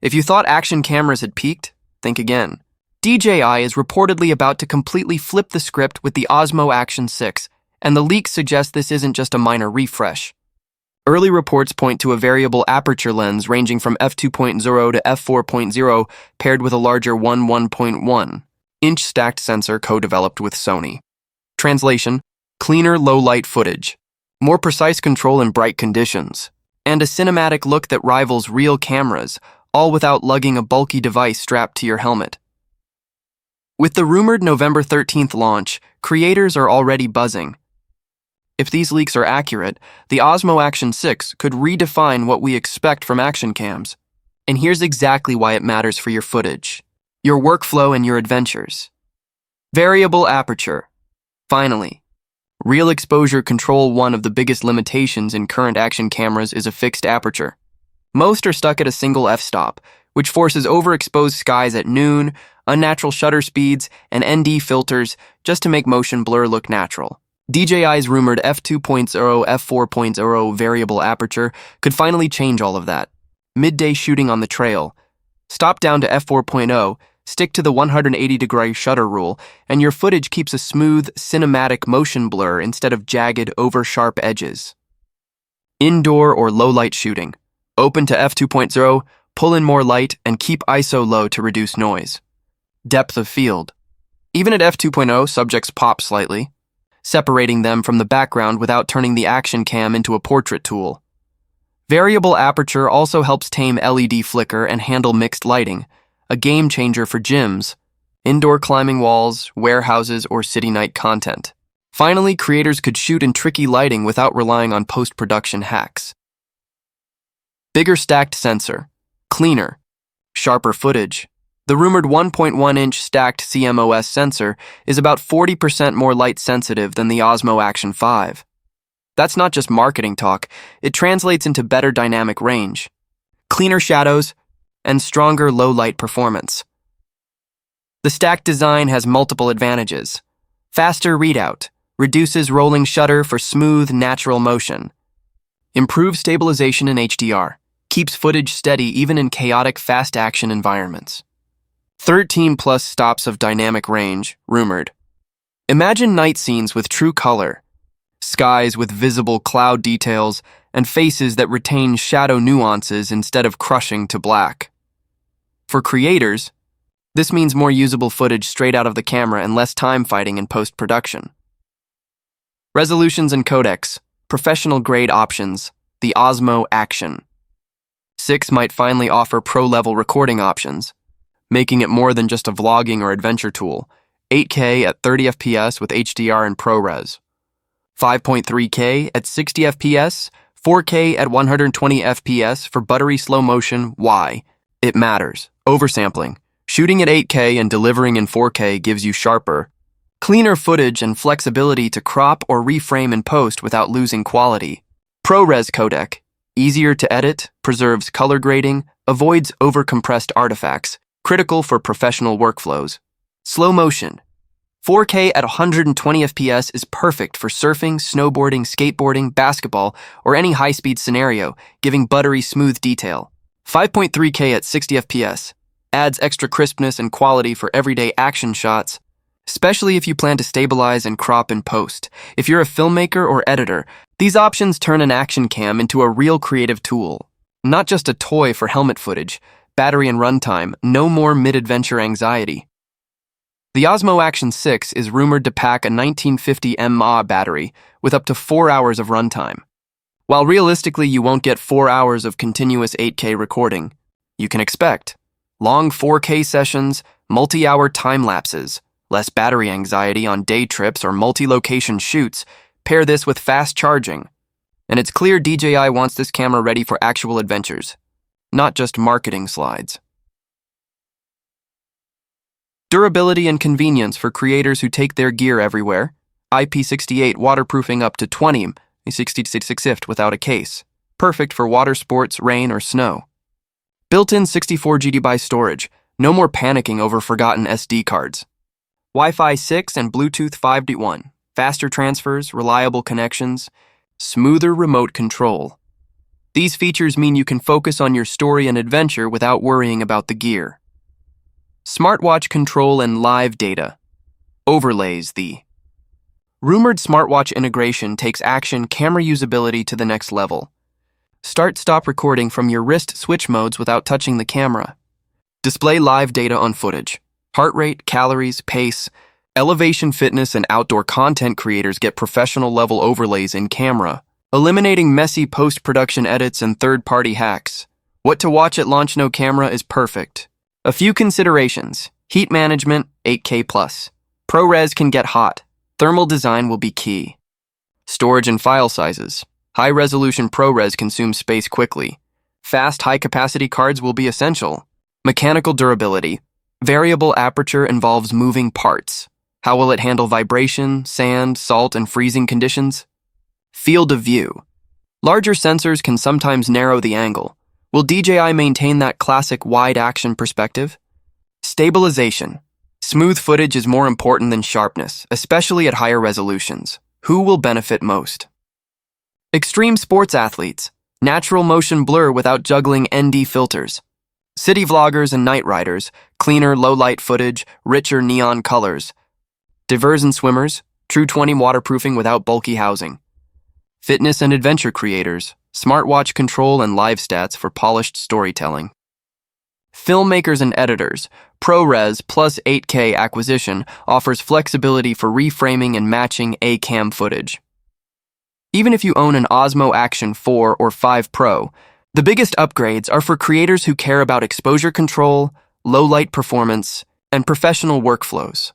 If you thought action cameras had peaked, think again. DJI is reportedly about to completely flip the script with the Osmo Action 6, and the leaks suggest this isn't just a minor refresh. Early reports point to a variable aperture lens ranging from f2.0 to f4.0 paired with a larger 1.1-inch stacked sensor co-developed with Sony. Translation: cleaner low-light footage, more precise control in bright conditions, and a cinematic look that rivals real cameras, all without lugging a bulky device strapped to your helmet. With the rumored November 13th launch, creators are already buzzing. If these leaks are accurate, the Osmo Action 6 could redefine what we expect from action cams. And here's exactly why it matters for your footage, your workflow, and your adventures. Variable aperture. Finally, real exposure control. One of the biggest limitations in current action cameras is a fixed aperture. Most are stuck at a single f-stop, which forces overexposed skies at noon, unnatural shutter speeds, and ND filters just to make motion blur look natural. DJI's rumored f2.0, f4.0 variable aperture could finally change all of that. Midday shooting on the trail. Stop down to f4.0, stick to the 180-degree shutter rule, and your footage keeps a smooth, cinematic motion blur instead of jagged, over-sharp edges. Indoor or low-light shooting. Open to f2.0, pull in more light, and keep ISO low to reduce noise. Depth of field. Even at f2.0, subjects pop slightly, separating them from the background without turning the action cam into a portrait tool. Variable aperture also helps tame LED flicker and handle mixed lighting, a game changer for gyms, indoor climbing walls, warehouses, or city night content. Finally, creators could shoot in tricky lighting without relying on post-production hacks. Bigger stacked sensor, cleaner, sharper footage. The rumored 1.1-inch stacked CMOS sensor is about 40% more light-sensitive than the Osmo Action 5. That's not just marketing talk, it translates into better dynamic range, cleaner shadows, and stronger low-light performance. The stacked design has multiple advantages. Faster readout, reduces rolling shutter for smooth, natural motion. Improves stabilization in HDR, keeps footage steady even in chaotic fast-action environments. 13+ stops of dynamic range, rumored. Imagine night scenes with true color, skies with visible cloud details, and faces that retain shadow nuances instead of crushing to black. For creators, this means more usable footage straight out of the camera and less time fighting in post-production. Resolutions and codecs, professional-grade options, the Osmo Action 6 might finally offer pro-level recording options, making it more than just a vlogging or adventure tool. 8K at 30 FPS with HDR and ProRes. 5.3K at 60 FPS, 4K at 120 FPS for buttery slow motion. Why? It matters. Oversampling. Shooting at 8K and delivering in 4K gives you sharper, cleaner footage and flexibility to crop or reframe in post without losing quality. ProRes codec. Easier to edit, preserves color grading, avoids overcompressed artifacts, critical for professional workflows. Slow motion. 4K at 120 FPS is perfect for surfing, snowboarding, skateboarding, basketball, or any high-speed scenario, giving buttery smooth detail. 5.3K at 60 FPS adds extra crispness and quality for everyday action shots, especially if you plan to stabilize and crop in post. If you're a filmmaker or editor, these options turn an action cam into a real creative tool, not just a toy for helmet footage, battery and runtime, no more mid-adventure anxiety. The Osmo Action 6 is rumored to pack a 1950 mAh battery with up to 4 hours of runtime. While realistically you won't get 4 hours of continuous 8K recording, you can expect long 4K sessions, multi-hour time lapses, less battery anxiety on day trips or multi-location shoots. Pair this with fast charging, and it's clear DJI wants this camera ready for actual adventures, not just marketing slides. Durability and convenience for creators who take their gear everywhere. IP68 waterproofing up to 20, a 66 without a case. Perfect for water sports, rain, or snow. Built-in 64 GB storage, no more panicking over forgotten SD cards. Wi-Fi 6 and Bluetooth 5.1. Faster transfers, reliable connections, smoother remote control. These features mean you can focus on your story and adventure without worrying about the gear. Smartwatch control and live data. Overlays. The rumored smartwatch integration takes action camera usability to the next level. Start-stop recording from your wrist switch modes without touching the camera. Display live data on footage. Heart rate, calories, pace. Elevation fitness and outdoor content creators get professional-level overlays in camera, eliminating messy post-production edits and third-party hacks. What to watch at launch? No camera is perfect. A few considerations. Heat management, 8K+. ProRes can get hot. Thermal design will be key. Storage and file sizes. High-resolution ProRes consumes space quickly. Fast, high-capacity cards will be essential. Mechanical durability. Variable aperture involves moving parts. How will it handle vibration, sand, salt, and freezing conditions? Field of view. Larger sensors can sometimes narrow the angle. Will DJI maintain that classic wide-action perspective? Stabilization. Smooth footage is more important than sharpness, especially at higher resolutions. Who will benefit most? Extreme sports athletes. Natural motion blur without juggling ND filters. City vloggers and night riders. Cleaner, low-light footage, richer neon colors. Diversion swimmers. True 20 waterproofing without bulky housing. Fitness and adventure creators. Smartwatch control and live stats for polished storytelling. Filmmakers and editors. ProRes plus 8K acquisition offers flexibility for reframing and matching A-cam footage. Even if you own an Osmo Action 4 or 5 Pro, the biggest upgrades are for creators who care about exposure control, low-light performance, and professional workflows.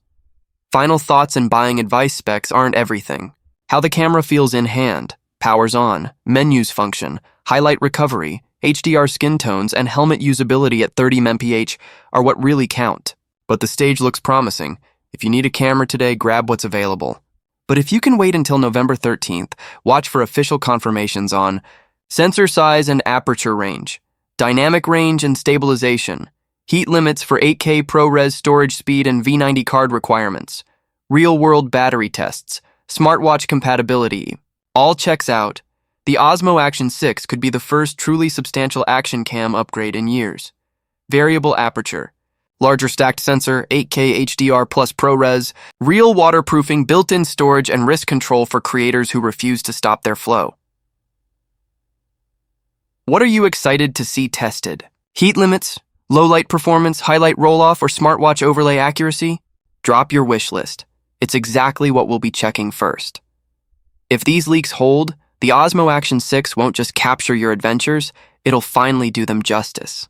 Final thoughts and buying advice. Specs aren't everything. How the camera feels in hand, powers on, menus function, highlight recovery, HDR skin tones, and helmet usability at 30 mph are what really count. But the stage looks promising. If you need a camera today, grab what's available. But if you can wait until November 13th, watch for official confirmations on sensor size and aperture range, dynamic range and stabilization, heat limits for 8K ProRes storage speed and V90 card requirements, real-world battery tests, smartwatch compatibility. All checks out. The Osmo Action 6 could be the first truly substantial action cam upgrade in years. Variable aperture, larger stacked sensor, 8K HDR plus ProRes, real waterproofing, built-in storage, and risk control for creators who refuse to stop their flow. What are you excited to see tested? Heat limits, low-light performance, highlight roll-off, or smartwatch overlay accuracy? Drop your wish list. It's exactly what we'll be checking first. If these leaks hold, the Osmo Action 6 won't just capture your adventures, it'll finally do them justice.